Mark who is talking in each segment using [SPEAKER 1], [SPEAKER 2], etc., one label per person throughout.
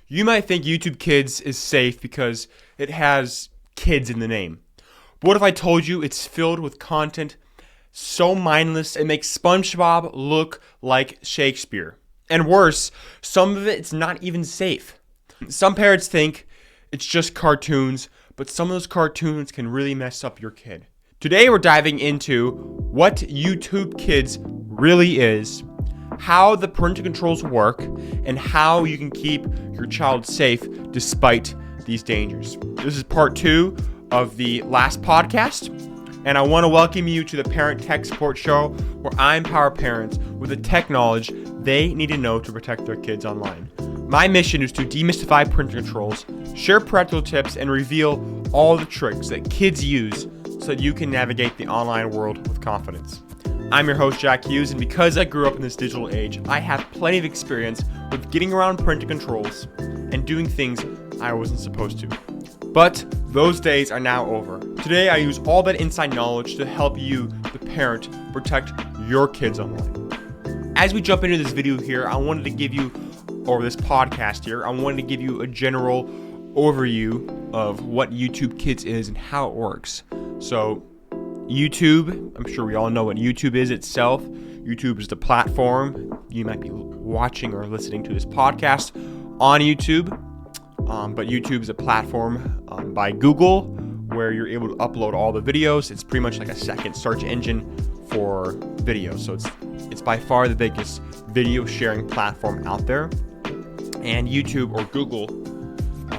[SPEAKER 1] You might think YouTube Kids is safe because it has kids in the name. But what if I told you it's filled with content so mindless it makes SpongeBob look like Shakespeare? And worse, some of it's not even safe. Some parents think it's just cartoons, but some of those cartoons can really mess up your kid. Today we're diving into what YouTube Kids really is, how the parental controls work, and how you can keep your child safe despite these dangers. This is part 2 of the last podcast, and I want to welcome you to the Parent Tech Support Show, where I empower parents with the tech knowledge they need to know to protect their kids online. My mission is to demystify parental controls, share practical tips, and reveal all the tricks that kids use so that you can navigate the online world with confidence. I'm your host, Jack Hughes, and because I grew up in this digital age, I have plenty of experience with getting around parental controls and doing things I wasn't supposed to. But those days are now over. Today, I use all that inside knowledge to help you, the parent, protect your kids online. As we jump into this video here, I wanted to give you, or this podcast here, I wanted to give you a general overview of what YouTube Kids is and how it works. So, YouTube, I'm sure we all know what YouTube is itself. YouTube is the platform. You might be watching or listening to this podcast on YouTube, but YouTube is a platform by Google where you're able to upload all the videos. It's pretty much like a second search engine for videos. So it's by far the biggest video sharing platform out there. And YouTube or Google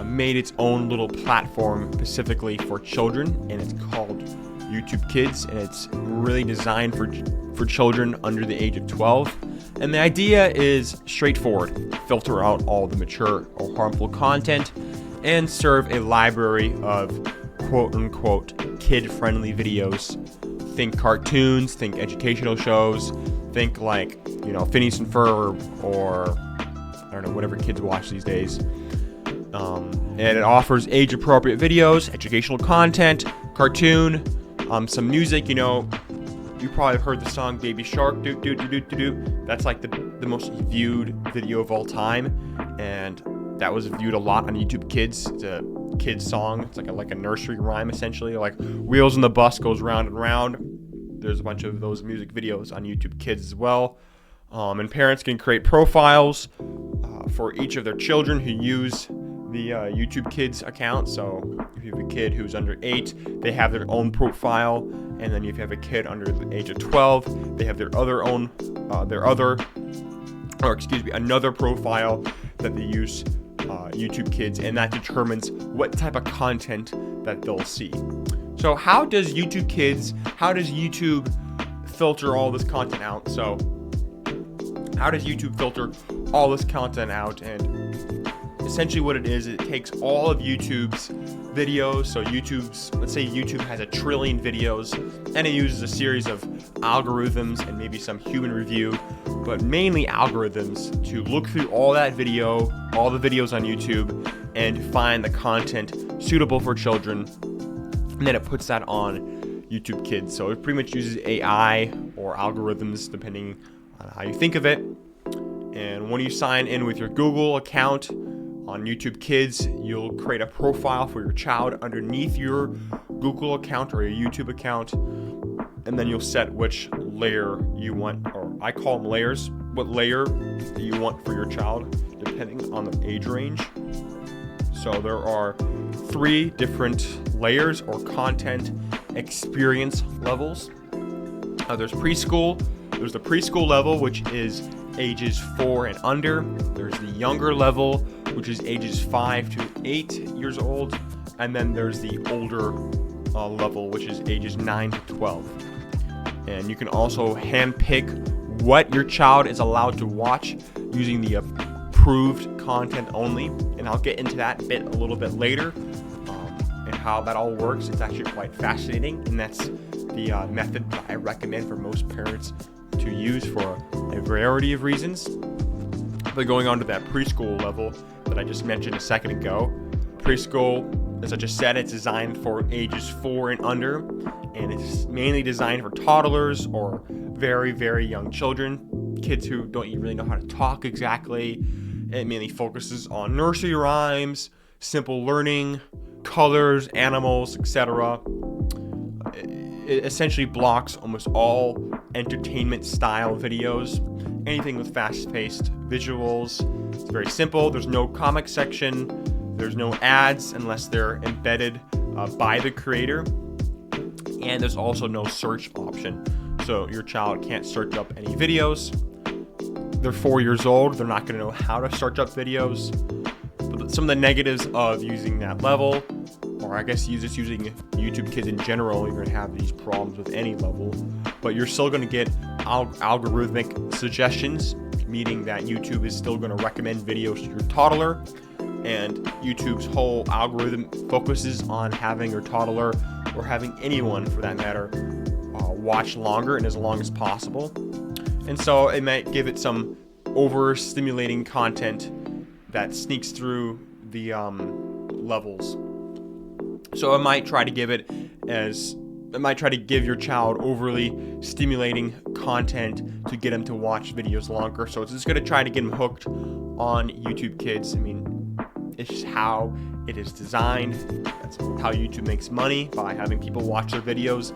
[SPEAKER 1] made its own little platform specifically for children, and it's called YouTube Kids, and it's really designed for children under the age of 12. And the idea is straightforward: filter out all the mature or harmful content and serve a library of quote-unquote kid-friendly videos. Think cartoons, think educational shows, think like, Phineas and Ferb, or I don't know, whatever kids watch these days. And it offers age-appropriate videos, educational content, cartoon, some music. You probably heard the song Baby Shark, do do do do do do. That's like the most viewed video of all time, and that was viewed a lot on YouTube Kids. It's a kid's song. It's like a nursery rhyme, essentially. Like Wheels on the Bus goes round and round. There's a bunch of those music videos on YouTube Kids as well. And parents can create profiles for each of their children who use the YouTube Kids account. So if you have a kid who's under 8, they have their own profile, and then if you have a kid under the age of 12, they have another profile that they use YouTube Kids, and that determines what type of content that they'll see. So how does YouTube filter all this content out? So how does YouTube filter all this content out? And essentially what it is, it takes all of YouTube's videos. So let's say YouTube has 1 trillion videos, and it uses a series of algorithms and maybe some human review, but mainly algorithms, to look through all that video, all the videos on YouTube, and find the content suitable for children. And then it puts that on YouTube Kids. So it pretty much uses AI or algorithms, depending on how you think of it. And when you sign in with your Google account on YouTube Kids, you'll create a profile for your child underneath your Google account or your YouTube account, and then you'll set which layer you want, or I call them layers, what layer you want for your child, depending on the age range. So there are 3 different layers or content experience levels. There's preschool. There's the preschool level, which is ages 4 and under. There's the younger level, which is ages 5 to 8 years old. And then there's the older level, which is ages 9 to 12. And you can also handpick what your child is allowed to watch using the approved content only. And I'll get into that a little bit later, and how that all works. It's actually quite fascinating, and that's the method that I recommend for most parents to use for a variety of reasons. But going on to that preschool level that I just mentioned a second ago, preschool, as I just said, it's designed for ages 4 and under, and it's mainly designed for toddlers or very, very young children, kids who don't even really know how to talk exactly, It mainly focuses on nursery rhymes, simple learning, colors, animals, etc. It essentially blocks almost all entertainment style videos, anything with fast-paced visuals. It's very simple. There's no comic section. There's no ads unless they're embedded by the creator. And there's also no search option. So your child can't search up any videos. They're 4 years old. They're not going to know how to search up videos. But some of the negatives of using that level, or I guess just using YouTube Kids in general, you're going to have these problems with any level. But you're still going to get algorithmic suggestions, meaning that YouTube is still going to recommend videos to your toddler. And YouTube's whole algorithm focuses on having your toddler, or having anyone for that matter, watch longer and as long as possible. And so it might give it some overstimulating content that sneaks through the levels. So it might try to give your child overly stimulating content to get them to watch videos longer. So it's just going to try to get them hooked on YouTube Kids. I mean, it's just how it is designed. That's how YouTube makes money, by having people watch their videos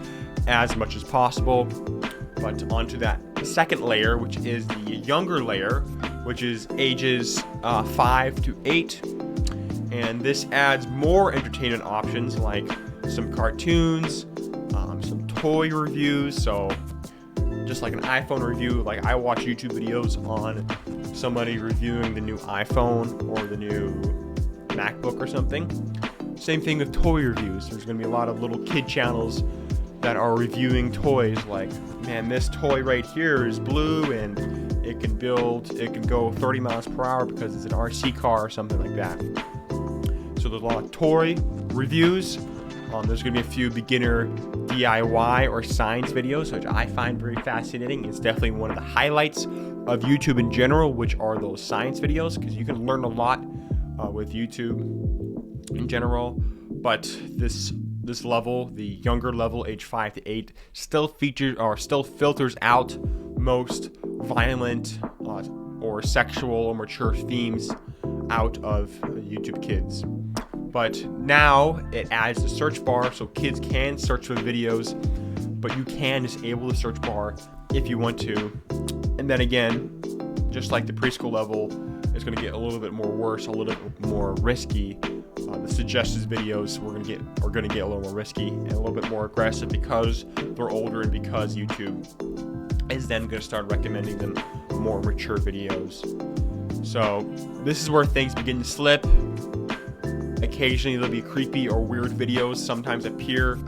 [SPEAKER 1] as much as possible. But onto that second layer, which is the younger layer, which is ages 5 to 8. And this adds more entertainment options like some cartoons, some toy reviews. So just like an iPhone review, like I watch YouTube videos on somebody reviewing the new iPhone or the new MacBook or something. Same thing with toy reviews. There's going to be a lot of little kid channels that are reviewing toys, like, man, this toy right here is blue and it can go 30 miles per hour because it's an RC car or something like that. So there's a lot of toy reviews. There's going to be a few beginner DIY or science videos, which I find very fascinating. It's definitely one of the highlights of YouTube in general, which are those science videos, because you can learn a lot with YouTube in general. But this level, the younger level, age 5 to 8, still filters out most violent or sexual or mature themes out of YouTube Kids. But now it adds the search bar, so kids can search for videos, but you can disable the search bar if you want to. And then again, just like the preschool level, it's going to get a little bit more worse, a little bit more risky. The suggested videos are going to get a little more risky and a little bit more aggressive because they're older, and because YouTube is then going to start recommending them more mature videos. So this is where things begin to slip. Occasionally there'll be creepy or weird videos sometimes appear,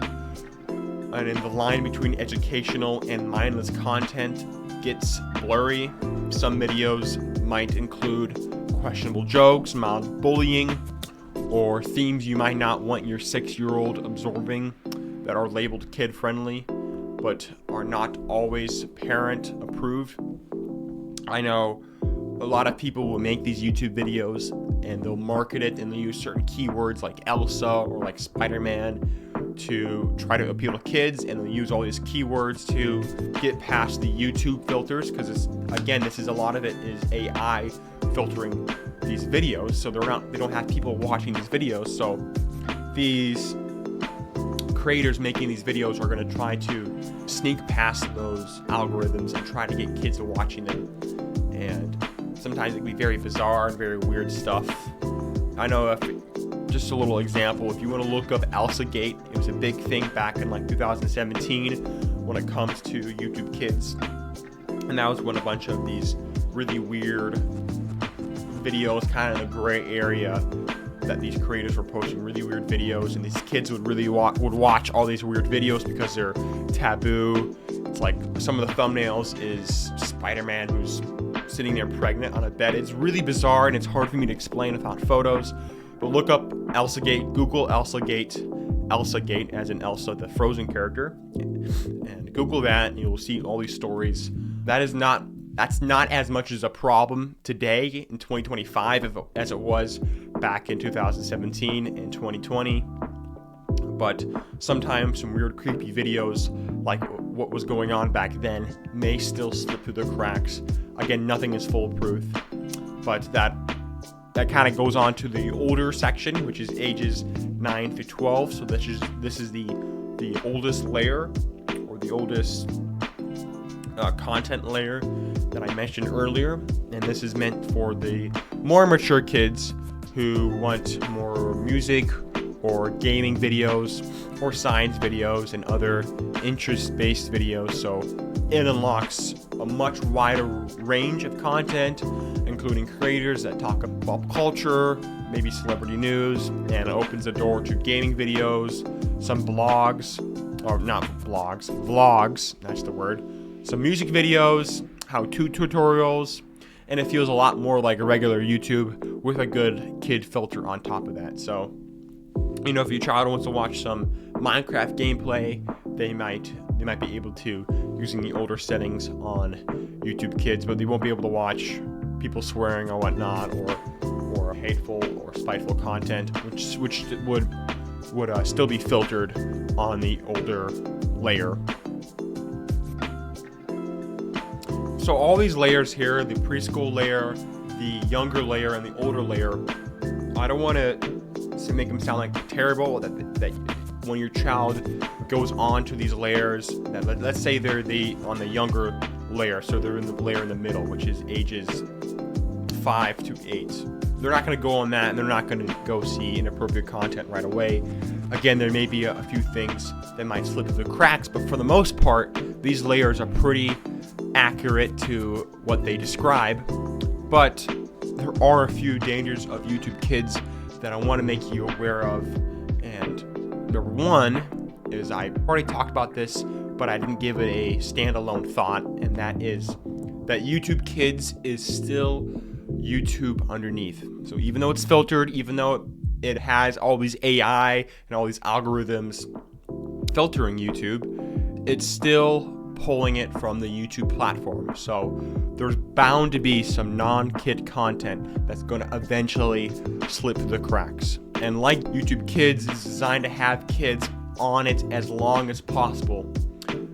[SPEAKER 1] and in the line between educational and mindless content gets blurry. Some videos might include questionable jokes, mild bullying, or themes you might not want your 6-year-old absorbing that are labeled kid-friendly but are not always parent-approved. I know a lot of people will make these YouTube videos and they'll market it and they'll use certain keywords like Elsa or like Spider-Man to try to appeal to kids, and they'll use all these keywords to get past the YouTube filters, because a lot of it is AI filtering these videos, so they don't have people watching these videos. So these creators making these videos are going to try to sneak past those algorithms and try to get kids to watching them. And sometimes it can be very bizarre and very weird stuff. I know, just a little example, if you want to look up ElsaGate, it was a big thing back in like 2017 when it comes to YouTube Kids. And that was when a bunch of these really weird videos, kind of in the gray area, that these creators were posting really weird videos, and these kids would watch all these weird videos because they're taboo. It's like some of the thumbnails is Spider-Man who's sitting there pregnant on a bed. It's really bizarre, and it's hard for me to explain without photos. But look up ElsaGate, Google ElsaGate as in Elsa, the Frozen character, and Google that, and you'll see all these stories. That's not as much as a problem today in 2025 as it was back in 2017 and 2020. But sometimes some weird, creepy videos like what was going on back then may still slip through the cracks. Again, nothing is foolproof, but that that kind of goes on to the older section, which is ages 9 to 12. So this is the oldest layer, or the oldest content layer that I mentioned earlier. And this is meant for the more mature kids who want more music or gaming videos or science videos and other interest-based videos. So it unlocks a much wider range of content, including creators that talk about pop culture, maybe celebrity news, and it opens the door to gaming videos, some blogs, or not blogs, vlogs, that's the word, some music videos, how-to tutorials, and it feels a lot more like a regular YouTube with a good kid filter on top of that. So, you know, if your child wants to watch some Minecraft gameplay, they might be able to using the older settings on YouTube Kids, but they won't be able to watch people swearing or whatnot, or hateful or spiteful content, which would still be filtered on the older layer. So all these layers here, the preschool layer, the younger layer, and the older layer, I don't want to make them sound like terrible, that when your child goes on to these layers, that let's say they're on the younger layer, so they're in the layer in the middle, which is ages 5 to 8. They're not going to go on that, and they're not going to go see inappropriate content right away. Again, there may be a few things that might slip through the cracks, but for the most part, these layers are pretty accurate to what they describe. But there are a few dangers of YouTube Kids that I want to make you aware of. And number one is, I already talked about this, but I didn't give it a standalone thought, and that is that YouTube Kids is still YouTube underneath. So even though it's filtered, even though it has all these AI and all these algorithms filtering YouTube, it's still pulling it from the YouTube platform. So there's bound to be some non-kid content that's going to eventually slip through the cracks. And like YouTube Kids is designed to have kids on it as long as possible.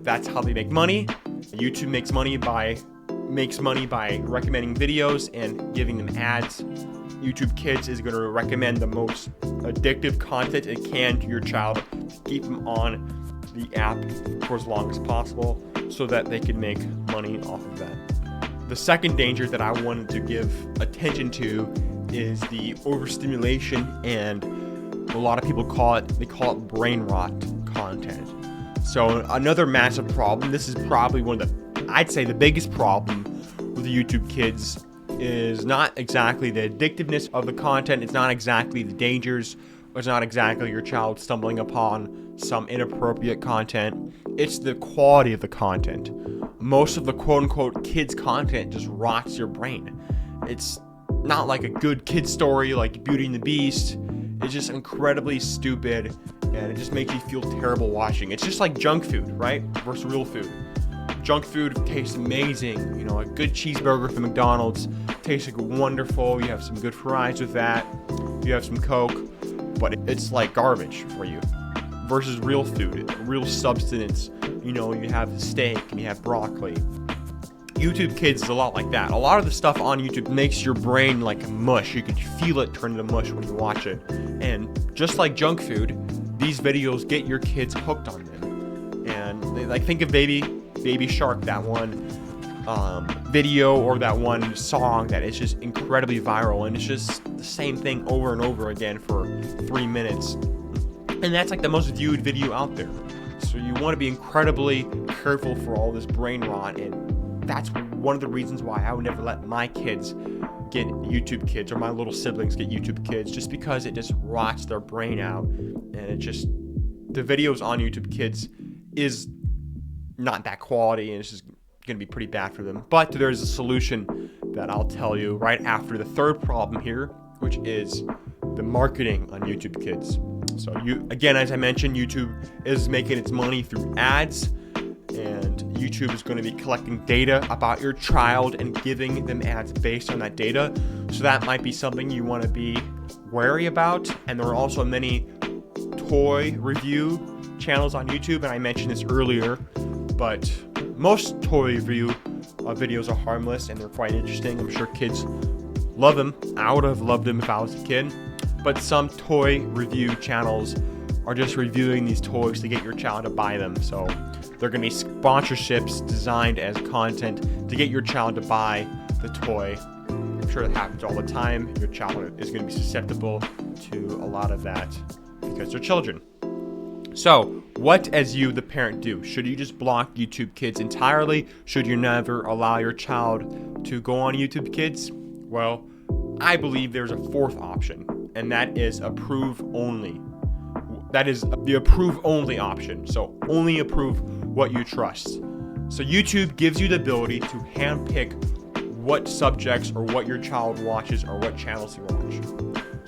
[SPEAKER 1] That's how they make money. YouTube makes money by recommending videos and giving them ads. YouTube Kids is going to recommend the most addictive content it can to your child to keep them on the app for as long as possible, so that they can make money off of that. The second danger that I wanted to give attention to is the overstimulation, and a lot of people call it brain rot content. So another massive problem, this is probably I'd say the biggest problem with the YouTube Kids, is not exactly the addictiveness of the content, it's not exactly the dangers, it's not exactly your child stumbling upon some inappropriate content, it's the quality of the content. Most of the quote-unquote kids content just rots your brain. It's not like a good kid story like Beauty and the Beast. It's just incredibly stupid, and it just makes you feel terrible watching. It's just like junk food, right? Versus real food. Junk food tastes amazing. You know, a good cheeseburger from McDonald's tastes like wonderful. You have some good fries with that. You have some Coke, but it's like garbage for you. Versus real food, real substance. You know, you have steak and you have broccoli. YouTube Kids is a lot like that. A lot of the stuff on YouTube makes your brain like mush. You can feel it turn to mush when you watch it. And just like junk food, these videos get your kids hooked on them. And they, like, think of Baby Shark, that one video or that one song that is just incredibly viral, and it's just the same thing over and over again for 3 minutes. And that's like the most viewed video out there. So you want to be incredibly careful for all this brain rot, and that's one of the reasons why I would never let my kids get YouTube Kids, or my little siblings get YouTube Kids, just because it just rots their brain out, and it just, the videos on YouTube Kids is not that quality, and it's just going to be pretty bad for them. But there's a solution that I'll tell you right after the third problem here, which is the marketing on YouTube Kids. So again, as I mentioned, YouTube is making its money through ads, and YouTube is going to be collecting data about your child and giving them ads based on that data. So that might be something you want to be wary about. And there are also many toy review channels on YouTube, and I mentioned this earlier, but most toy review videos are harmless and they're quite interesting. I'm sure kids Love him. I would have loved him if I was a kid. But some toy review channels are just reviewing these toys to get your child to buy them. So they're going to be sponsorships designed as content to get your child to buy the toy. I'm sure that happens all the time. Your child is going to be susceptible to a lot of that because they're children. So, what as you, the parent, do? Should you just block YouTube Kids entirely? Should you never allow your child to go on YouTube Kids? Well, I believe there's a fourth option, and that is approve only. That is the approve only option. So, only approve what you trust. So, YouTube gives you the ability to handpick what subjects or what your child watches or what channels you watch.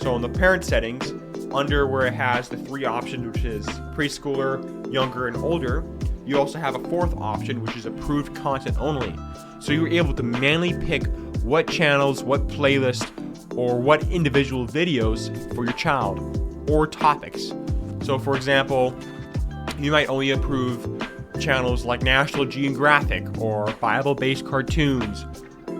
[SPEAKER 1] So, in the parent settings, under where it has the three options, which is preschooler, younger, and older, you also have a fourth option, which is approved content only. So you're able to manually pick what channels, what playlists, or what individual videos for your child, or topics. So for example, you might only approve channels like National Geographic, or Bible-based cartoons,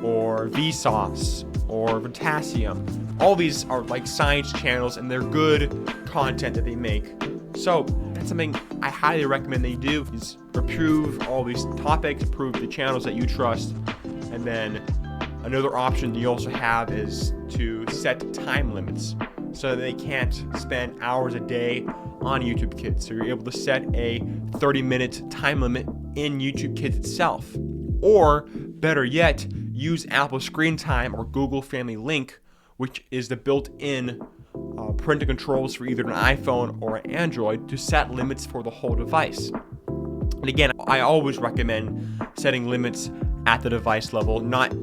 [SPEAKER 1] or Vsauce, or Potassium. All these are like science channels, and they're good content that they make. So that's something I highly recommend they do, is approve all these topics, approve the channels that you trust. And then another option you also have is to set time limits so that they can't spend hours a day on YouTube Kids. So you're able to set a 30-minute time limit in YouTube Kids itself. Or better yet, use Apple Screen Time or Google Family Link, which is the built-in parental controls for either an iPhone or an Android, to set limits for the whole device. And again, I always recommend setting limits at the device level, not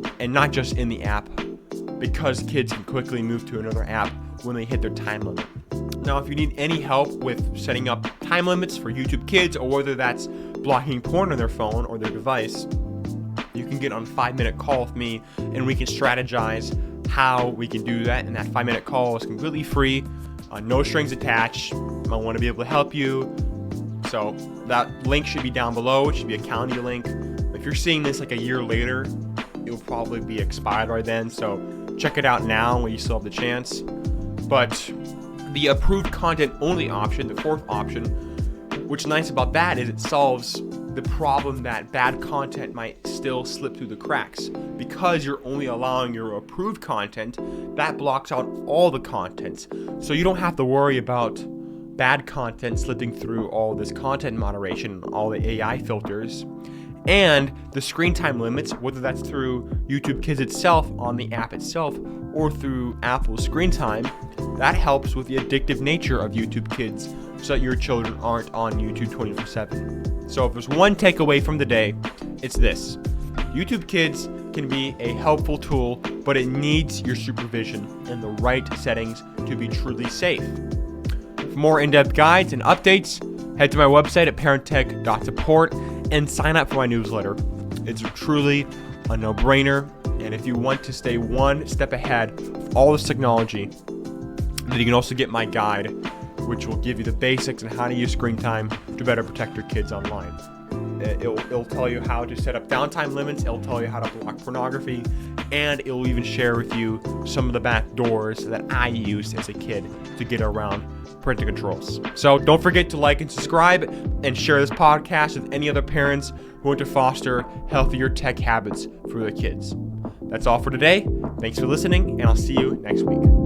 [SPEAKER 1] just in the app, because kids can quickly move to another app when they hit their time limit. Now, if you need any help with setting up time limits for YouTube Kids, or whether that's blocking porn on their phone or their device, you can get on a 5-minute call with me, and we can strategize how we can do that. And that 5-minute call is completely free, no strings attached. I want to be able to help you. So that link should be down below. It should be a calendar link. If you're seeing this like a year later, it will probably be expired by then. So check it out now when you still have the chance. But the approved content only option, the fourth option, what's nice about that is it solves the problem that bad content might still slip through the cracks. Because you're only allowing your approved content, that blocks out all the content. So you don't have to worry about bad content slipping through all this content moderation, all the AI filters. And the screen time limits, whether that's through YouTube Kids itself on the app itself or through Apple Screen Time, that helps with the addictive nature of YouTube Kids so that your children aren't on YouTube 24/7. So if there's one takeaway from the day, it's this. YouTube Kids can be a helpful tool, but it needs your supervision and the right settings to be truly safe. For more in-depth guides and updates, head to my website at parenttech.support and sign up for my newsletter. It's truly a no-brainer, and if you want to stay one step ahead of all this technology, then you can also get my guide, which will give you the basics on how to use screen time to better protect your kids online. It'll tell you how to set up downtime limits, it'll tell you how to block pornography, and it will even share with you some of the back doors that I used as a kid to get around parental controls. So don't forget to like and subscribe and share this podcast with any other parents who want to foster healthier tech habits for their kids. That's all for today. Thanks for listening, and I'll see you next week.